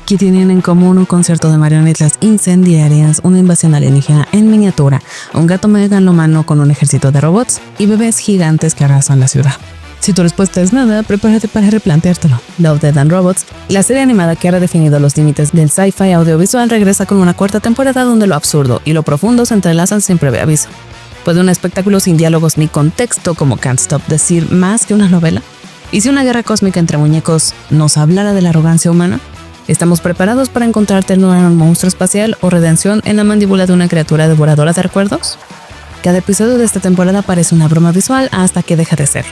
¿Qué tienen en común un concierto de marionetas incendiarias, una invasión alienígena en miniatura, un gato megalomano con un ejército de robots y bebés gigantes que arrasan la ciudad? Si tu respuesta es nada, prepárate para replanteártelo. Love, Death and Robots, la serie animada que ha redefinido los límites del sci-fi audiovisual, regresa con una cuarta temporada donde lo absurdo y lo profundo se entrelazan sin previo aviso. ¿Puede un espectáculo sin diálogos ni contexto como Can't Stop decir más que una novela? ¿Y si una guerra cósmica entre muñecos nos hablara de la arrogancia humana? ¿Estamos preparados para encontrar ternura en un monstruo espacial o redención en la mandíbula de una criatura devoradora de recuerdos? Cada episodio de esta temporada parece una broma visual hasta que deja de serlo.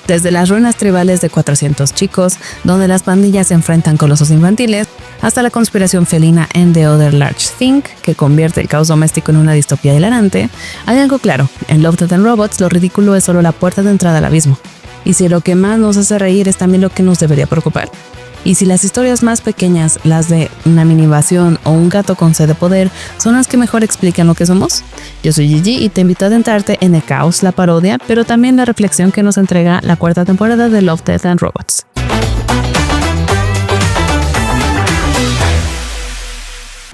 Desde las ruinas tribales de 400 chicos, donde las pandillas se enfrentan con los osos infantiles, hasta la conspiración felina en The Other Large Thing, que convierte el caos doméstico en una distopía hilarante, hay algo claro: en Love, Death and Robots lo ridículo es solo la puerta de entrada al abismo. Y si lo que más nos hace reír es también lo que nos debería preocupar. Y si las historias más pequeñas, las de una mini invasión o un gato con sed de poder, son las que mejor explican lo que somos. Yo soy Gigi y te invito a adentrarte en el caos, la parodia, pero también la reflexión que nos entrega la cuarta temporada de Love, Death and Robots.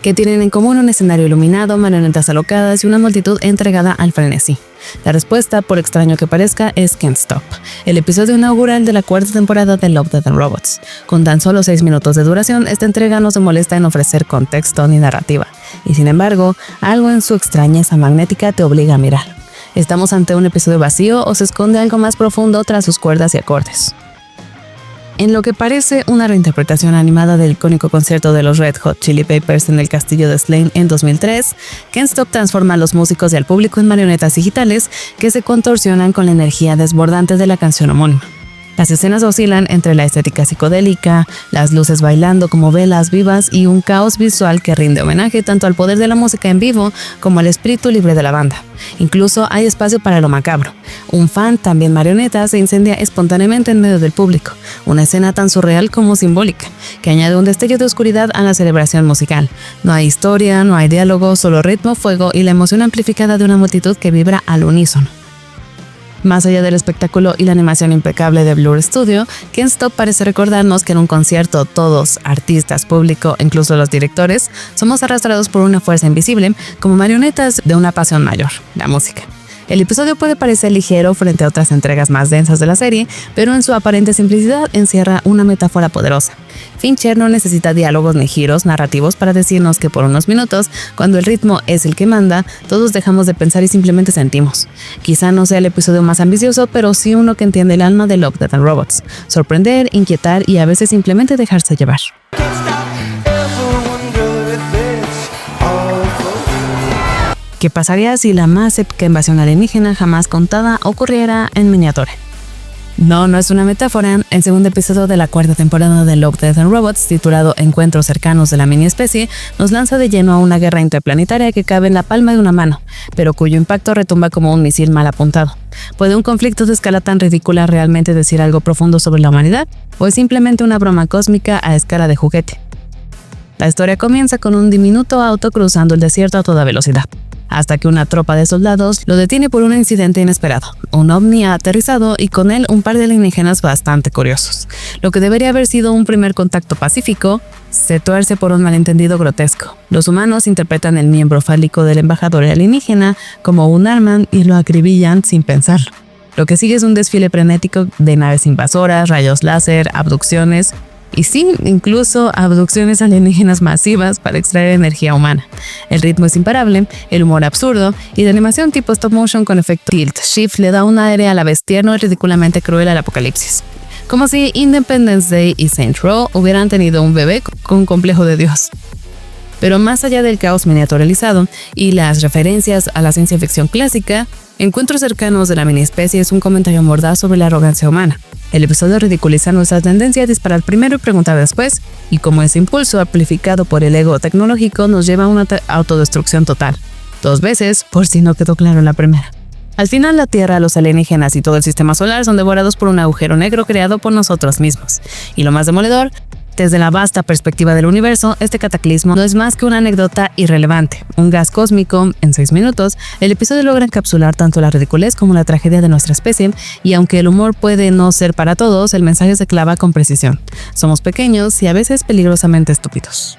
¿Qué tienen en común un escenario iluminado, marionetas alocadas y una multitud entregada al frenesí? La respuesta, por extraño que parezca, es Can't Stop, el episodio inaugural de la cuarta temporada de Love, Death and Robots. Con tan solo 6 minutos de duración, esta entrega no se molesta en ofrecer contexto ni narrativa, y sin embargo, algo en su extrañeza magnética te obliga a mirar. ¿Estamos ante un episodio vacío o se esconde algo más profundo tras sus cuerdas y acordes? En lo que parece una reinterpretación animada del icónico concierto de los Red Hot Chili Peppers en el castillo de Slane en 2003, Can't Stop transforma a los músicos y al público en marionetas digitales que se contorsionan con la energía desbordante de la canción homónima. Las escenas oscilan entre la estética psicodélica, las luces bailando como velas vivas y un caos visual que rinde homenaje tanto al poder de la música en vivo como al espíritu libre de la banda. Incluso hay espacio para lo macabro. Un fan, también marioneta, se incendia espontáneamente en medio del público, una escena tan surreal como simbólica, que añade un destello de oscuridad a la celebración musical. No hay historia, no hay diálogo, solo ritmo, fuego y la emoción amplificada de una multitud que vibra al unísono. Más allá del espectáculo y la animación impecable de Blur Studio, Can't Stop parece recordarnos que en un concierto todos, artistas, público, incluso los directores, somos arrastrados por una fuerza invisible como marionetas de una pasión mayor, la música. El episodio puede parecer ligero frente a otras entregas más densas de la serie, pero en su aparente simplicidad encierra una metáfora poderosa. Fincher no necesita diálogos ni giros narrativos para decirnos que por unos minutos, cuando el ritmo es el que manda, todos dejamos de pensar y simplemente sentimos. Quizá no sea el episodio más ambicioso, pero sí uno que entiende el alma de Love, Death and Robots. Sorprender, inquietar y a veces simplemente dejarse llevar. ¿Qué pasaría si la más épica invasión alienígena jamás contada ocurriera en miniatura? No es una metáfora. El segundo episodio de la cuarta temporada de Love, Death and Robots, titulado Encuentros cercanos de la mini especie, nos lanza de lleno a una guerra interplanetaria que cabe en la palma de una mano, pero cuyo impacto retumba como un misil mal apuntado. ¿Puede un conflicto de escala tan ridícula realmente decir algo profundo sobre la humanidad? ¿O es simplemente una broma cósmica a escala de juguete? La historia comienza con un diminuto auto cruzando el desierto a toda velocidad, hasta que una tropa de soldados lo detiene por un incidente inesperado. Un ovni ha aterrizado y con él un par de alienígenas bastante curiosos. Lo que debería haber sido un primer contacto pacífico se tuerce por un malentendido grotesco. Los humanos interpretan el miembro fálico del embajador alienígena como un arma y lo acribillan sin pensarlo. Lo que sigue es un desfile frenético de naves invasoras, rayos láser, abducciones, y sí, incluso abducciones alienígenas masivas para extraer energía humana. El ritmo es imparable, el humor absurdo y la animación tipo stop motion con efecto tilt shift le da un aire a la vez tierno y ridículamente cruel al apocalipsis. Como si Independence Day y Saints Row hubieran tenido un bebé con un complejo de Dios. Pero más allá del caos miniaturalizado y las referencias a la ciencia ficción clásica, Encuentros cercanos de la miniespecie es un comentario mordaz sobre la arrogancia humana. El episodio ridiculiza nuestra tendencia a disparar primero y preguntar después, y como ese impulso amplificado por el ego tecnológico nos lleva a una autodestrucción total. 2 veces, por si no quedó claro en la primera. Al final, la Tierra, los alienígenas y todo el sistema solar son devorados por un agujero negro creado por nosotros mismos. Y lo más demoledor, Desde la vasta perspectiva del universo, este cataclismo no es más que una anécdota irrelevante, un gas cósmico. En 6 minutos, el episodio logra encapsular tanto la ridiculez como la tragedia de nuestra especie, y aunque el humor puede no ser para todos, el mensaje se clava con precisión. Somos pequeños y a veces peligrosamente estúpidos.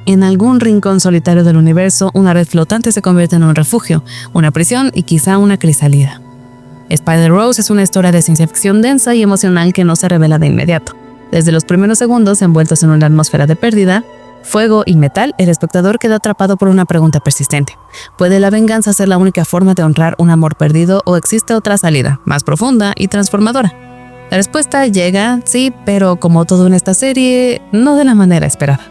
En algún rincón solitario del universo, una red flotante se convierte en un refugio, una prisión y quizá una crisálida. Spider-Rose es una historia de ciencia ficción densa y emocional que no se revela de inmediato. Desde los primeros segundos envueltos en una atmósfera de pérdida, fuego y metal, el espectador queda atrapado por una pregunta persistente. ¿Puede la venganza ser la única forma de honrar un amor perdido o existe otra salida, más profunda y transformadora? La respuesta llega, sí, pero como todo en esta serie, no de la manera esperada.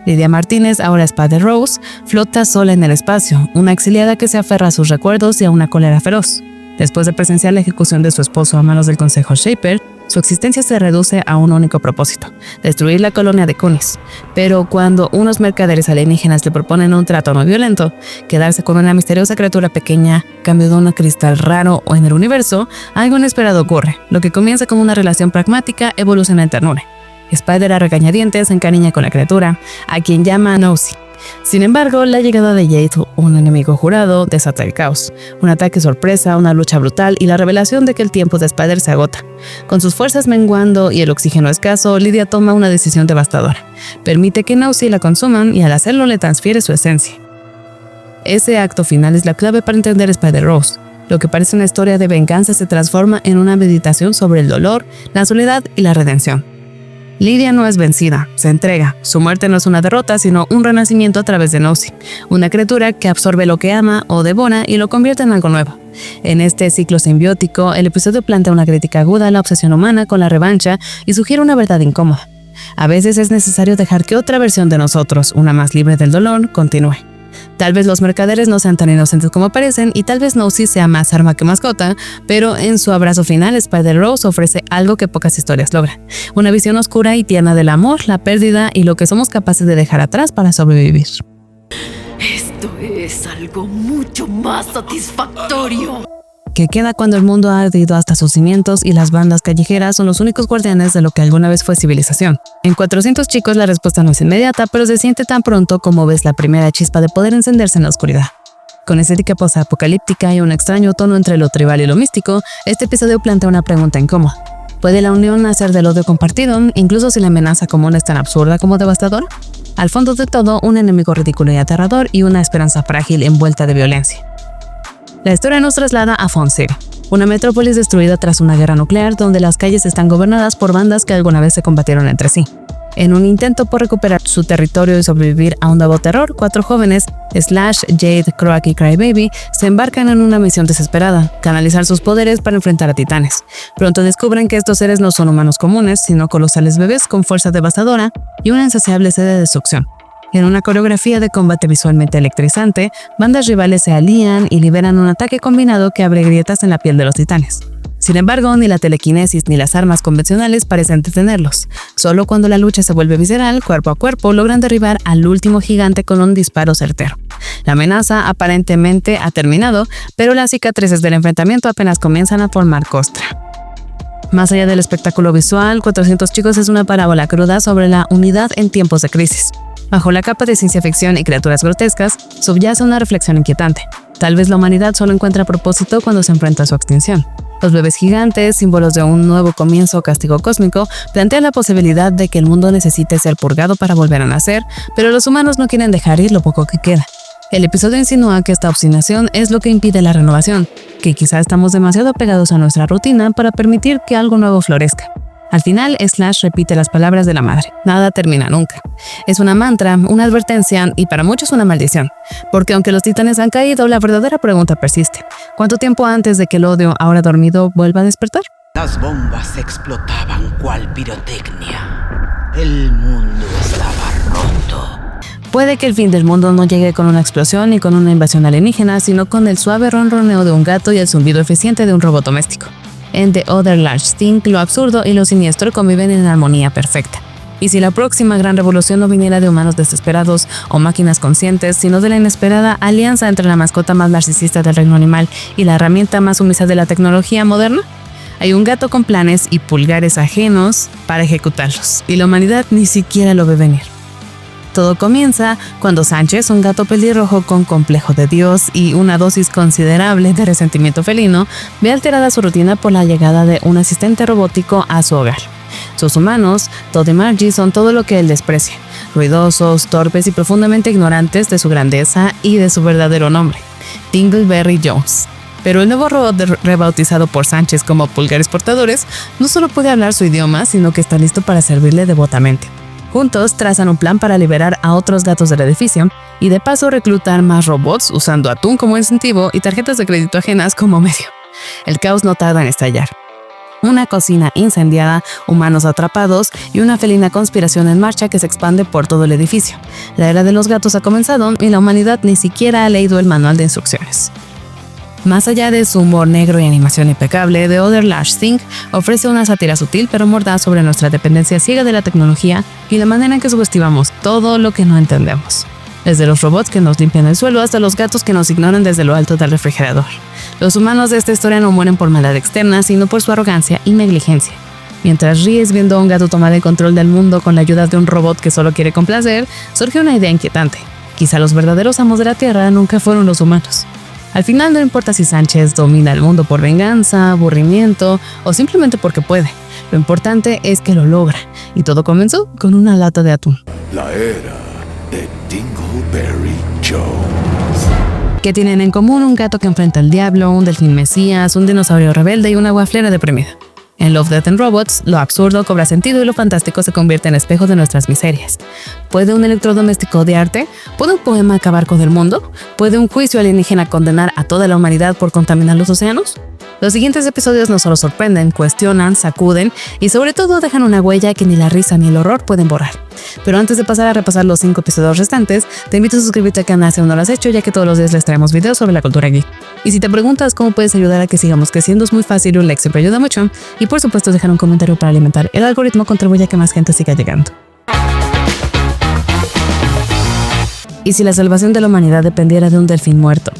Lydia Martínez, ahora Spider-Rose, flota sola en el espacio, una exiliada que se aferra a sus recuerdos y a una cólera feroz. Después de presenciar la ejecución de su esposo a manos del Consejo Shaper, su existencia se reduce a un único propósito: destruir la colonia de Kunis. Pero cuando unos mercaderes alienígenas le proponen un trato no violento, quedarse con una misteriosa criatura pequeña, cambio de un cristal raro o en el universo, algo inesperado ocurre. Lo que comienza como una relación pragmática evoluciona en ternura. Spider a regañadientes se encariña con la criatura, a quien llama Nosy. Sin embargo, la llegada de Jade, un enemigo jurado, desata el caos. Un ataque sorpresa, una lucha brutal y la revelación de que el tiempo de Spider se agota. Con sus fuerzas menguando y el oxígeno escaso, Lydia toma una decisión devastadora. Permite que Nosy la consuman y al hacerlo le transfiere su esencia. Ese acto final es la clave para entender Spider-Rose. Lo que parece una historia de venganza se transforma en una meditación sobre el dolor, la soledad y la redención. Lydia no es vencida, se entrega. Su muerte no es una derrota, sino un renacimiento a través de Nosy, una criatura que absorbe lo que ama o devora y lo convierte en algo nuevo. En este ciclo simbiótico, el episodio plantea una crítica aguda a la obsesión humana con la revancha y sugiere una verdad incómoda. A veces es necesario dejar que otra versión de nosotros, una más libre del dolor, continúe. Tal vez los mercaderes no sean tan inocentes como parecen y tal vez Nosy sea más arma que mascota, pero en su abrazo final Spider-Rose ofrece algo que pocas historias logran: una visión oscura y tierna del amor, la pérdida y lo que somos capaces de dejar atrás para sobrevivir. Esto es algo mucho más satisfactorio. Que queda cuando el mundo ha ardido hasta sus cimientos y las bandas callejeras son los únicos guardianes de lo que alguna vez fue civilización. En 400 chicos la respuesta no es inmediata, pero se siente tan pronto como ves la primera chispa de poder encenderse en la oscuridad. Con estética posapocalíptica y un extraño tono entre lo tribal y lo místico, este episodio plantea una pregunta incómoda. ¿Puede la unión nacer del odio compartido, incluso si la amenaza común es tan absurda como devastadora? Al fondo de todo, un enemigo ridículo y aterrador y una esperanza frágil envuelta de violencia. La historia nos traslada a Fawn City, una metrópolis destruida tras una guerra nuclear donde las calles están gobernadas por bandas que alguna vez se combatieron entre sí. En un intento por recuperar su territorio y sobrevivir a un nuevo terror, 4 jóvenes, Slash, Jade, Croak y Crybaby, se embarcan en una misión desesperada: canalizar sus poderes para enfrentar a titanes. Pronto descubren que estos seres no son humanos comunes, sino colosales bebés con fuerza devastadora y una insaciable sed de destrucción. En una coreografía de combate visualmente electrizante, bandas rivales se alían y liberan un ataque combinado que abre grietas en la piel de los titanes. Sin embargo, ni la telequinesis ni las armas convencionales parecen detenerlos. Solo cuando la lucha se vuelve visceral, cuerpo a cuerpo, logran derribar al último gigante con un disparo certero. La amenaza aparentemente ha terminado, pero las cicatrices del enfrentamiento apenas comienzan a formar costra. Más allá del espectáculo visual, 400 chicos es una parábola cruda sobre la unidad en tiempos de crisis. Bajo la capa de ciencia ficción y criaturas grotescas, subyace una reflexión inquietante. Tal vez la humanidad solo encuentra propósito cuando se enfrenta a su extinción. Los bebés gigantes, símbolos de un nuevo comienzo o castigo cósmico, plantean la posibilidad de que el mundo necesite ser purgado para volver a nacer, pero los humanos no quieren dejar ir lo poco que queda. El episodio insinúa que esta obstinación es lo que impide la renovación, que quizá estamos demasiado apegados a nuestra rutina para permitir que algo nuevo florezca. Al final, Slash repite las palabras de la madre: nada termina nunca. Es una mantra, una advertencia y para muchos una maldición, porque aunque los titanes han caído, la verdadera pregunta persiste: ¿cuánto tiempo antes de que el odio, ahora dormido, vuelva a despertar? Las bombas explotaban cual pirotecnia. El mundo estaba roto. Puede que el fin del mundo no llegue con una explosión ni con una invasión alienígena, sino con el suave ronroneo de un gato y el zumbido eficiente de un robot doméstico. En The Other Large Thing, lo absurdo y lo siniestro conviven en armonía perfecta. Y si la próxima gran revolución no viniera de humanos desesperados o máquinas conscientes, sino de la inesperada alianza entre la mascota más narcisista del reino animal y la herramienta más sumisa de la tecnología moderna? Hay un gato con planes y pulgares ajenos para ejecutarlos, y la humanidad ni siquiera lo ve venir. Todo comienza cuando Sánchez, un gato pelirrojo con complejo de Dios y una dosis considerable de resentimiento felino, ve alterada su rutina por la llegada de un asistente robótico a su hogar. Sus humanos, Todd y Margie, son todo lo que él desprecia, ruidosos, torpes y profundamente ignorantes de su grandeza y de su verdadero nombre, Dingleberry Jones. Pero el nuevo robot rebautizado por Sánchez como Pulgares Portadores no solo puede hablar su idioma, sino que está listo para servirle devotamente. Juntos trazan un plan para liberar a otros gatos del edificio y de paso reclutar más robots usando atún como incentivo y tarjetas de crédito ajenas como medio. El caos no tarda en estallar. Una cocina incendiada, humanos atrapados y una felina conspiración en marcha que se expande por todo el edificio. La era de los gatos ha comenzado y la humanidad ni siquiera ha leído el manual de instrucciones. Más allá de su humor negro y animación impecable, The Other Large Thing ofrece una sátira sutil pero mordaz sobre nuestra dependencia ciega de la tecnología y la manera en que subestimamos todo lo que no entendemos. Desde los robots que nos limpian el suelo hasta los gatos que nos ignoran desde lo alto del refrigerador. Los humanos de esta historia no mueren por maldad externa, sino por su arrogancia y negligencia. Mientras ríes viendo a un gato tomar el control del mundo con la ayuda de un robot que solo quiere complacer, surge una idea inquietante. Quizá los verdaderos amos de la Tierra nunca fueron los humanos. Al final no importa si Sánchez domina el mundo por venganza, aburrimiento o simplemente porque puede. Lo importante es que lo logra. Y todo comenzó con una lata de atún. La era de Dingleberry Jones. ¿Qué tienen en común un gato que enfrenta al diablo, un delfín mesías, un dinosaurio rebelde y una guaflera deprimida? En Love, Death and Robots, lo absurdo cobra sentido y lo fantástico se convierte en espejo de nuestras miserias. ¿Puede un electrodoméstico odiarte? ¿Puede un poema acabar con el mundo? ¿Puede un juicio alienígena condenar a toda la humanidad por contaminar los océanos? Los siguientes episodios no solo sorprenden, cuestionan, sacuden y sobre todo dejan una huella que ni la risa ni el horror pueden borrar. Pero antes de pasar a repasar los 5 episodios restantes, te invito a suscribirte al canal si aún no lo has hecho, ya que todos los días les traemos videos sobre la cultura geek. Y si te preguntas cómo puedes ayudar a que sigamos creciendo, es muy fácil, un like siempre ayuda mucho. Y por supuesto dejar un comentario para alimentar el algoritmo contribuye a que más gente siga llegando. ¿Y si la salvación de la humanidad dependiera de un delfín muerto?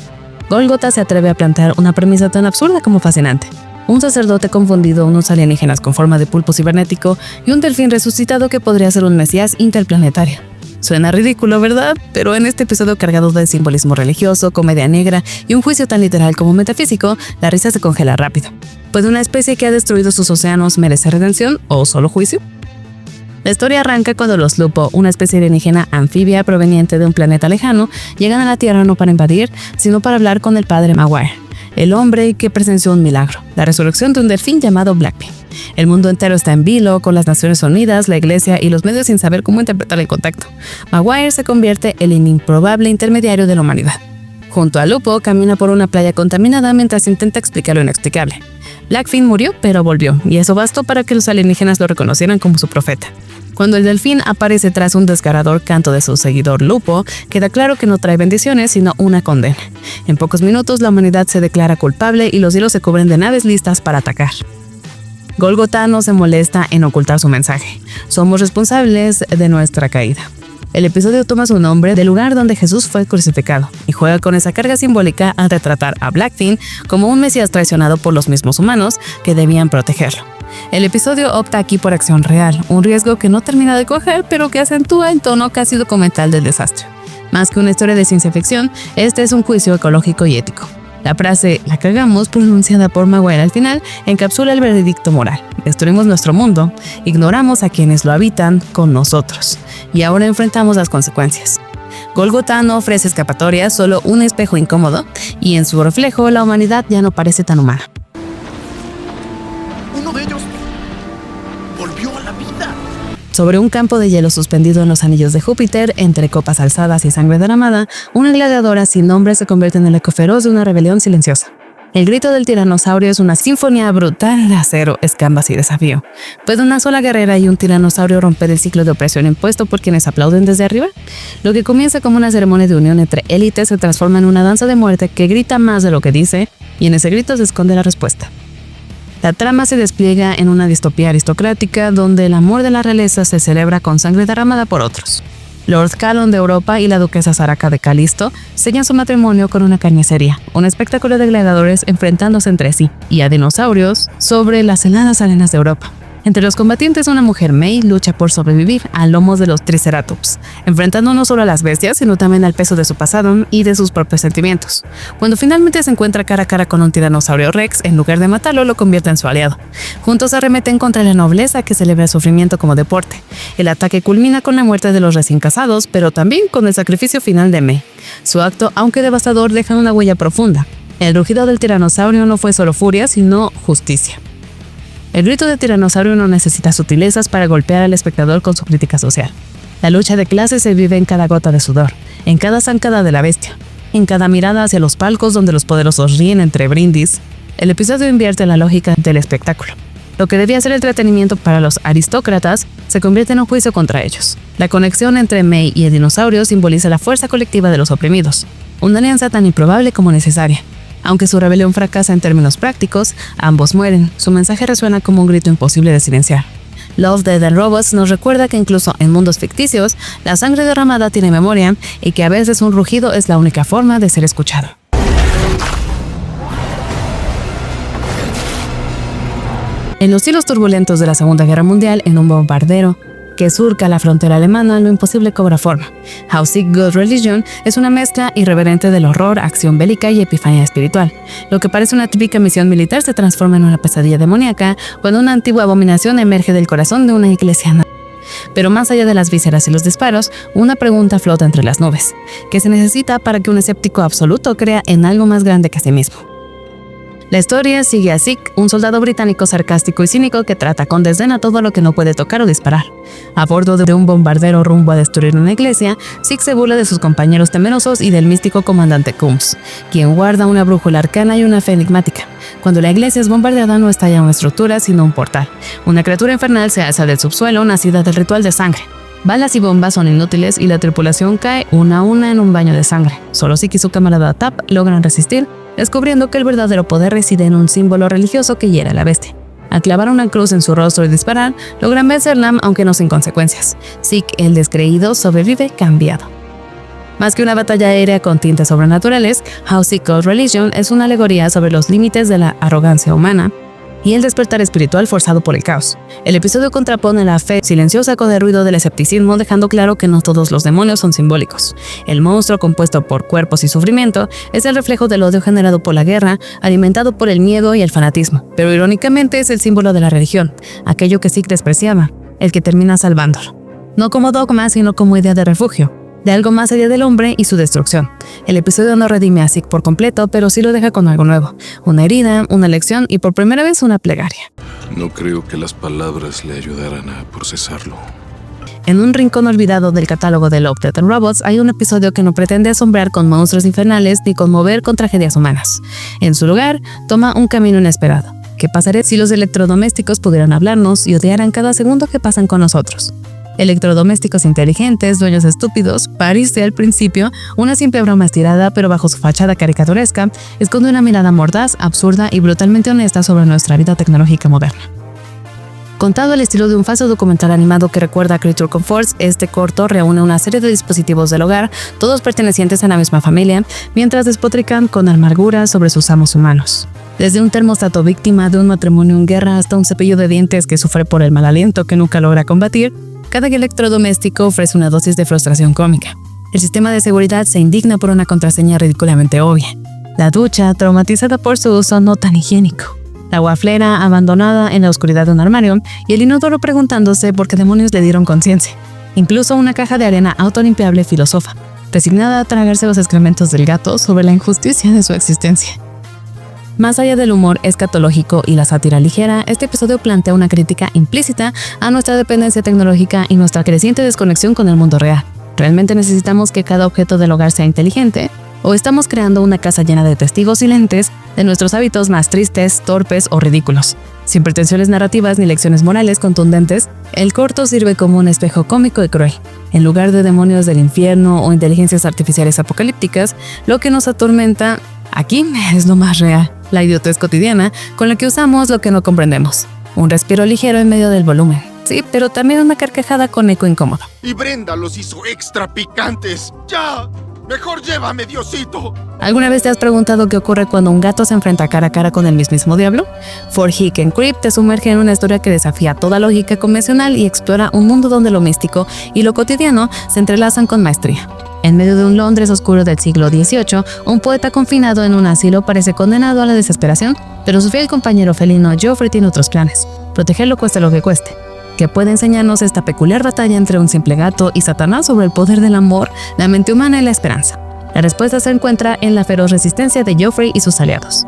Gólgota se atreve a plantear una premisa tan absurda como fascinante. Un sacerdote confundido, unos alienígenas con forma de pulpo cibernético y un delfín resucitado que podría ser un mesías interplanetario. Suena ridículo, ¿verdad? Pero en este episodio cargado de simbolismo religioso, comedia negra y un juicio tan literal como metafísico, la risa se congela rápido. ¿Puede una especie que ha destruido sus océanos merecer redención o solo juicio? La historia arranca cuando los Lupo, una especie alienígena anfibia proveniente de un planeta lejano, llegan a la Tierra no para invadir, sino para hablar con el padre Maguire, el hombre que presenció un milagro, la resurrección de un delfín llamado Blackpink. El mundo entero está en vilo, con las Naciones Unidas, la Iglesia y los medios sin saber cómo interpretar el contacto. Maguire se convierte en el improbable intermediario de la humanidad. Junto a Lupo, camina por una playa contaminada mientras intenta explicar lo inexplicable. Blackfin murió, pero volvió, y eso bastó para que los alienígenas lo reconocieran como su profeta. Cuando el delfín aparece tras un desgarrador canto de su seguidor Lupo, queda claro que no trae bendiciones, sino una condena. En pocos minutos, la humanidad se declara culpable y los cielos se cubren de naves listas para atacar. Gólgota no se molesta en ocultar su mensaje. Somos responsables de nuestra caída. El episodio toma su nombre del lugar donde Jesús fue crucificado y juega con esa carga simbólica al retratar a Blackfin como un mesías traicionado por los mismos humanos que debían protegerlo. El episodio opta aquí por acción real, un riesgo que no termina de coger, pero que acentúa el tono casi documental del desastre. Más que una historia de ciencia ficción, este es un juicio ecológico y ético. La frase "la cagamos", pronunciada por Maguire al final, encapsula el veredicto moral. Destruimos nuestro mundo, ignoramos a quienes lo habitan con nosotros, y ahora enfrentamos las consecuencias. Gólgota no ofrece escapatoria, solo un espejo incómodo, y en su reflejo la humanidad ya no parece tan humana. Uno de ellos volvió a la vida. Sobre un campo de hielo suspendido en los anillos de Júpiter, entre copas alzadas y sangre derramada, una gladiadora sin nombre se convierte en el eco feroz de una rebelión silenciosa. El grito del tiranosaurio es una sinfonía brutal de acero, escamas y desafío. ¿Puede una sola guerrera y un tiranosaurio romper el ciclo de opresión impuesto por quienes aplauden desde arriba? Lo que comienza como una ceremonia de unión entre élites se transforma en una danza de muerte que grita más de lo que dice, y en ese grito se esconde la respuesta. La trama se despliega en una distopía aristocrática donde el amor de la realeza se celebra con sangre derramada por otros. Lord Calon de Europa y la duquesa Saraka de Calisto sellan su matrimonio con una carnicería, un espectáculo de gladiadores enfrentándose entre sí, y a dinosaurios sobre las heladas arenas de Europa. Entre los combatientes, una mujer, May, lucha por sobrevivir a lomos de los Triceratops, enfrentando no solo a las bestias, sino también al peso de su pasado y de sus propios sentimientos. Cuando finalmente se encuentra cara a cara con un tiranosaurio Rex, en lugar de matarlo, lo convierte en su aliado. Juntos arremeten contra la nobleza que celebra el sufrimiento como deporte. El ataque culmina con la muerte de los recién casados, pero también con el sacrificio final de May. Su acto, aunque devastador, deja una huella profunda. El rugido del tiranosaurio no fue solo furia, sino justicia. El grito de tiranosaurio no necesita sutilezas para golpear al espectador con su crítica social. La lucha de clases se vive en cada gota de sudor, en cada zancada de la bestia, en cada mirada hacia los palcos donde los poderosos ríen entre brindis. El episodio invierte la lógica del espectáculo. Lo que debía ser entretenimiento para los aristócratas se convierte en un juicio contra ellos. La conexión entre May y el dinosaurio simboliza la fuerza colectiva de los oprimidos, una alianza tan improbable como necesaria. Aunque su rebelión fracasa en términos prácticos, ambos mueren. Su mensaje resuena como un grito imposible de silenciar. Love, Death and Robots nos recuerda que incluso en mundos ficticios, la sangre derramada tiene memoria y que a veces un rugido es la única forma de ser escuchado. En los cielos turbulentos de la Segunda Guerra Mundial, en un bombardero que surca la frontera alemana, lo imposible cobra forma. How Sick Goes Religion es una mezcla irreverente del horror, acción bélica y epifanía espiritual. Lo que parece una típica misión militar se transforma en una pesadilla demoníaca cuando una antigua abominación emerge del corazón de una iglesia. Pero más allá de las vísceras y los disparos, una pregunta flota entre las nubes. ¿Qué se necesita para que un escéptico absoluto crea en algo más grande que sí mismo? La historia sigue a Sick, un soldado británico sarcástico y cínico que trata con desdén a todo lo que no puede tocar o disparar. A bordo de un bombardero rumbo a destruir una iglesia, Sick se burla de sus compañeros temerosos y del místico comandante Coombs, quien guarda una brújula arcana y una fe enigmática. Cuando la iglesia es bombardeada, no está ya una estructura, sino un portal. Una criatura infernal se alza del subsuelo, nacida del ritual de sangre. Balas y bombas son inútiles y la tripulación cae una a una en un baño de sangre. Solo Sick y su camarada Tap logran resistir, descubriendo que el verdadero poder reside en un símbolo religioso que hiera a la bestia. Al clavar una cruz en su rostro y disparar, logran vencerla, aunque no sin consecuencias. Sick, el descreído, sobrevive cambiado. Más que una batalla aérea con tintes sobrenaturales, How Sick Goes Religion es una alegoría sobre los límites de la arrogancia humana y el despertar espiritual forzado por el caos. El episodio contrapone la fe silenciosa con el ruido del escepticismo, dejando claro que no todos los demonios son simbólicos. El monstruo, compuesto por cuerpos y sufrimiento, es el reflejo del odio generado por la guerra, alimentado por el miedo y el fanatismo. Pero irónicamente es el símbolo de la religión, aquello que Sick despreciaba, el que termina salvándolo. No como dogma, sino como idea de refugio, de algo más allá del hombre y su destrucción. El episodio no redime a Sick por completo, pero sí lo deja con algo nuevo. Una herida, una lección y por primera vez una plegaria. No creo que las palabras le ayudaran a procesarlo. En un rincón olvidado del catálogo de Love, Death and Robots hay un episodio que no pretende asombrar con monstruos infernales ni conmover con tragedias humanas. En su lugar, toma un camino inesperado. ¿Qué pasaría si los electrodomésticos pudieran hablarnos y odiaran cada segundo que pasan con nosotros? Electrodomésticos inteligentes, dueños estúpidos, parece al principio una simple broma estirada, pero bajo su fachada caricaturesca esconde una mirada mordaz, absurda y brutalmente honesta sobre nuestra vida tecnológica moderna. Contado al estilo de un falso documental animado que recuerda a Creature Comforts, este corto reúne una serie de dispositivos del hogar, todos pertenecientes a la misma familia, mientras despotrican con amargura sobre sus amos humanos. Desde un termostato víctima de un matrimonio en guerra hasta un cepillo de dientes que sufre por el mal aliento que nunca logra combatir, cada electrodoméstico ofrece una dosis de frustración cómica. El sistema de seguridad se indigna por una contraseña ridículamente obvia. La ducha, traumatizada por su uso no tan higiénico. La waflera, abandonada en la oscuridad de un armario, y el inodoro preguntándose por qué demonios le dieron conciencia. Incluso una caja de arena autolimpiable filosofa, resignada a tragarse los excrementos del gato sobre la injusticia de su existencia. Más allá del humor escatológico y la sátira ligera, este episodio plantea una crítica implícita a nuestra dependencia tecnológica y nuestra creciente desconexión con el mundo real. ¿Realmente necesitamos que cada objeto del hogar sea inteligente? ¿O estamos creando una casa llena de testigos silentes de nuestros hábitos más tristes, torpes o ridículos? Sin pretensiones narrativas ni lecciones morales contundentes, el corto sirve como un espejo cómico y cruel. En lugar de demonios del infierno o inteligencias artificiales apocalípticas, lo que nos atormenta aquí es lo más real. La idiotez cotidiana con la que usamos lo que no comprendemos. Un respiro ligero en medio del volumen. Sí, pero también una carcajada con eco incómodo. Y Brenda los hizo extra picantes. ¡Ya! ¡Mejor llévame, Diosito! ¿Alguna vez te has preguntado qué ocurre cuando un gato se enfrenta cara a cara con el mismísimo diablo? For Hick and Creep te sumerge en una historia que desafía toda lógica convencional y explora un mundo donde lo místico y lo cotidiano se entrelazan con maestría. En medio de un Londres oscuro del siglo XVIII, un poeta confinado en un asilo parece condenado a la desesperación, pero su fiel compañero felino Geoffrey tiene otros planes: protegerlo cueste lo que cueste. ¿Qué puede enseñarnos esta peculiar batalla entre un simple gato y Satanás sobre el poder del amor, la mente humana y la esperanza? La respuesta se encuentra en la feroz resistencia de Geoffrey y sus aliados.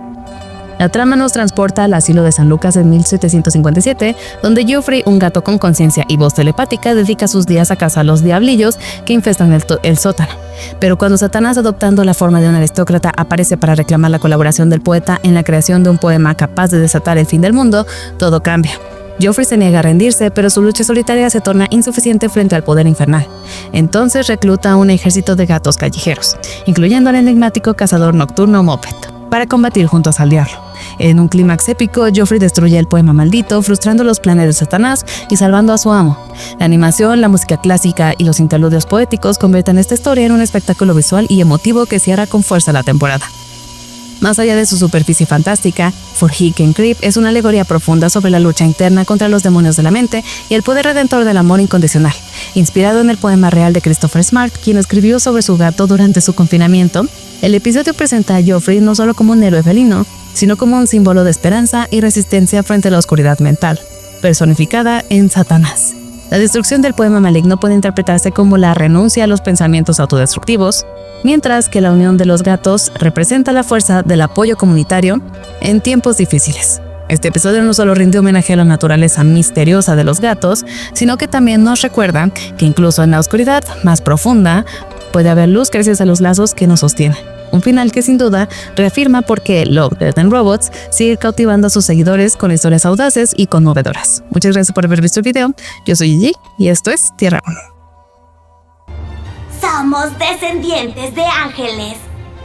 La trama nos transporta al asilo de San Lucas en 1757, donde Geoffrey, un gato con conciencia y voz telepática, dedica sus días a cazar a los diablillos que infestan el sótano. Pero cuando Satanás, adoptando la forma de un aristócrata, aparece para reclamar la colaboración del poeta en la creación de un poema capaz de desatar el fin del mundo, todo cambia. Geoffrey se niega a rendirse, pero su lucha solitaria se torna insuficiente frente al poder infernal. Entonces recluta a un ejército de gatos callejeros, incluyendo al enigmático cazador nocturno Moppet, para combatir juntos al diablo. En un clímax épico, Geoffrey destruye el poema maldito, frustrando los planes de Satanás y salvando a su amo. La animación, la música clásica y los interludios poéticos convierten esta historia en un espectáculo visual y emotivo que cierra con fuerza la temporada. Más allá de su superficie fantástica, For Hick and Creep es una alegoría profunda sobre la lucha interna contra los demonios de la mente y el poder redentor del amor incondicional. Inspirado en el poema real de Christopher Smart, quien escribió sobre su gato durante su confinamiento, el episodio presenta a Geoffrey no solo como un héroe felino, sino como un símbolo de esperanza y resistencia frente a la oscuridad mental, personificada en Satanás. La destrucción del poema maligno puede interpretarse como la renuncia a los pensamientos autodestructivos, mientras que la unión de los gatos representa la fuerza del apoyo comunitario en tiempos difíciles. Este episodio no solo rinde homenaje a la naturaleza misteriosa de los gatos, sino que también nos recuerda que incluso en la oscuridad más profunda puede haber luz gracias a los lazos que nos sostienen. Un final que sin duda reafirma por qué Love, Death and Robots sigue cautivando a sus seguidores con historias audaces y conmovedoras. Muchas gracias por haber visto el video. Yo soy Gigi y esto es Tierra 1. Somos descendientes de ángeles.